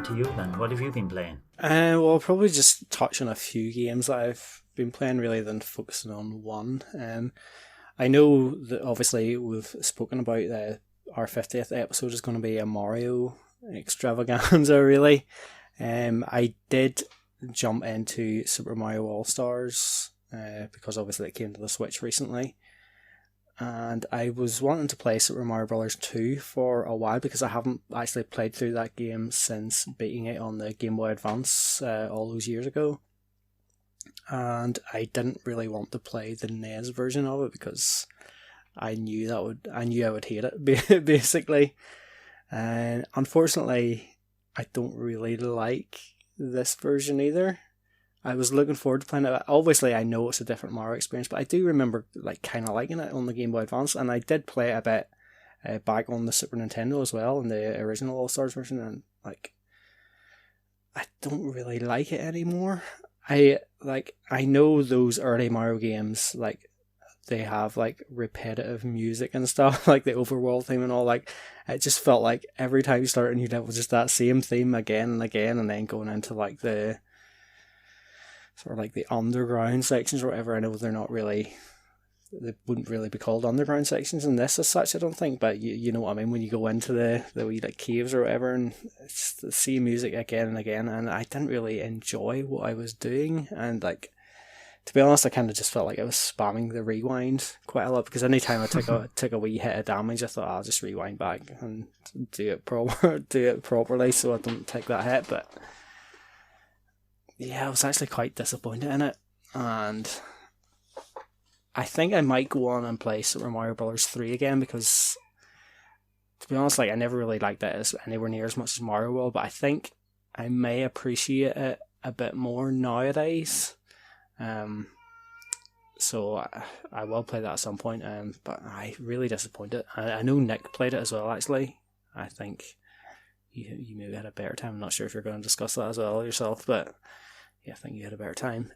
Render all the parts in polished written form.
on to you then. What have you been playing? Well, I'll probably just touch on a few games that I've been playing really than focusing on one. I know that obviously we've spoken about our 50th episode is going to be a Mario extravaganza, really. I did jump into Super Mario All-Stars because obviously it came to the Switch recently. And I was wanting to play Super Mario Bros. 2 for a while because I haven't actually played through that game since beating it on the Game Boy Advance all those years ago. And I didn't really want to play the NES version of it because I knew I would hate it, basically. And unfortunately, I don't really like this version either. I was looking forward to playing it. Obviously, I know it's a different Mario experience, but I do remember kind of liking it on the Game Boy Advance, and I did play it a bit back on the Super Nintendo as well, in the original All-Stars version, and I don't really like it anymore. I know those early Mario games, they have repetitive music and stuff, like the overworld theme and all. It just felt like every time you start a new level, just that same theme again and again, and then going into the sort of the underground sections or whatever. I know they wouldn't really be called underground sections in this as such, I don't think, but you know what I mean, when you go into the wee caves or whatever, and it's the same music again and again, and I didn't really enjoy what I was doing, and to be honest, I kind of just felt like I was spamming the rewind quite a lot, because anytime I took a wee hit of damage, I thought I'll just rewind back and do it properly so I don't take that hit. But yeah, I was actually quite disappointed in it, and I think I might go on and play Super Mario Bros. 3 again, because to be honest, I never really liked it anywhere near as much as Mario World, but I think I may appreciate it a bit more nowadays. So I will play that at some point, but I really disappointed. I know Nick played it as well, actually. I think you maybe had a better time. I'm not sure if you're going to discuss that as well yourself, but yeah, I think you had a better time.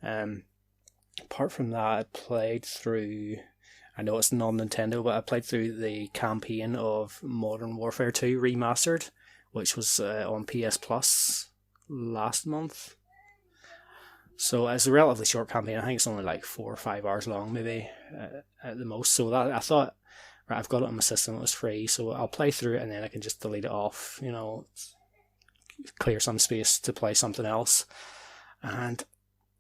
Apart from that, I played through, I know it's non-Nintendo, but I played through the campaign of Modern Warfare 2 Remastered, which was on PS Plus last month. So it's a relatively short campaign. I think it's only 4 or 5 hours long, maybe at the most. So that I thought, right, I've got it on my system, it was free, so I'll play through it and then I can just delete it off, clear some space to play something else. And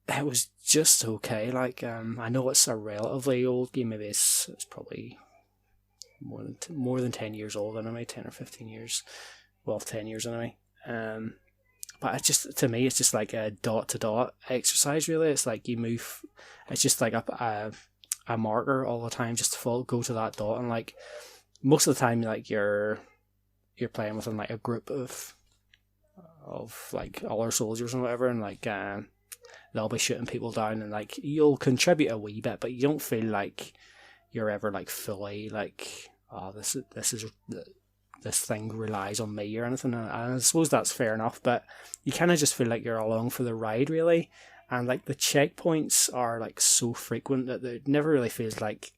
it was just okay. I know it's a relatively old game. Maybe it's probably more than 10 years old anyway, 10 or 15 years. Well, 10 years anyway. But to me, it's just like a dot-to-dot exercise, really. It's you move, it's just a marker all the time, just to go to that dot. And most of the time, you're playing within a group of other soldiers and whatever, and they'll be shooting people down, and you'll contribute a wee bit, but you don't feel like you're ever fully this thing relies on me or anything. And I suppose that's fair enough, but you kind of just feel like you're along for the ride, really. And the checkpoints are so frequent that it never really feels like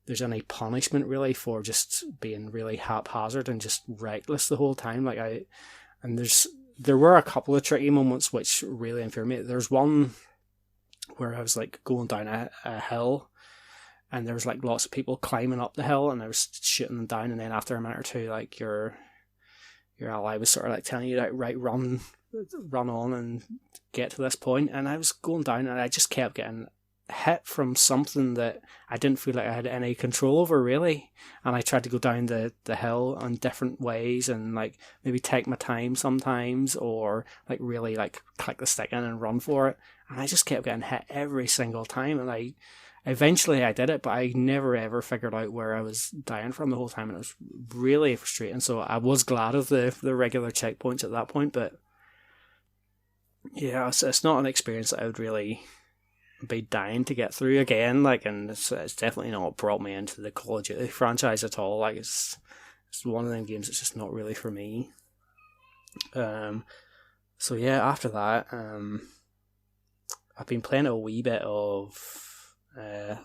there's any punishment really for just being really haphazard and just reckless the whole time. There were a couple of tricky moments which really infuriated me. There's one where I was going down a hill, and there was lots of people climbing up the hill, and I was shooting them down, and then after a minute or two, your ally was sort of telling you, right, run on and get to this point. And I was going down, and I just kept getting hit from something that I didn't feel like I had any control over, really. And I tried to go down the hill in different ways, and maybe take my time sometimes, or really click the stick in and run for it. And I just kept getting hit every single time, and eventually I did it, but I never ever figured out where I was dying from the whole time, and it was really frustrating. So I was glad of the regular checkpoints at that point, but yeah, it's not an experience that I would really be dying to get through again. And it's definitely not what brought me into the Call of Duty franchise at all. It's one of them games that's just not really for me. So yeah, after that, I've been playing a wee bit of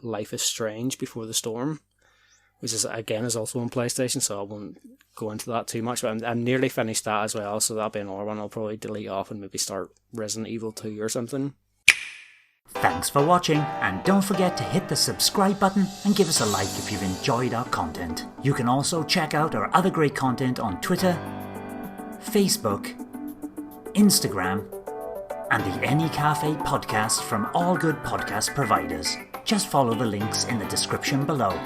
Life is Strange Before the Storm, which is again is also on PlayStation, so I won't go into that too much. But I'm nearly finished that as well, so that'll be another one I'll probably delete off and maybe start Resident Evil 2 or something. Thanks for watching, and don't forget to hit the subscribe button and give us a like if you've enjoyed our content. You can also check out our other great content on Twitter, Facebook, Instagram, and the N-E Café podcast from all good podcast providers. Just follow the links in the description below.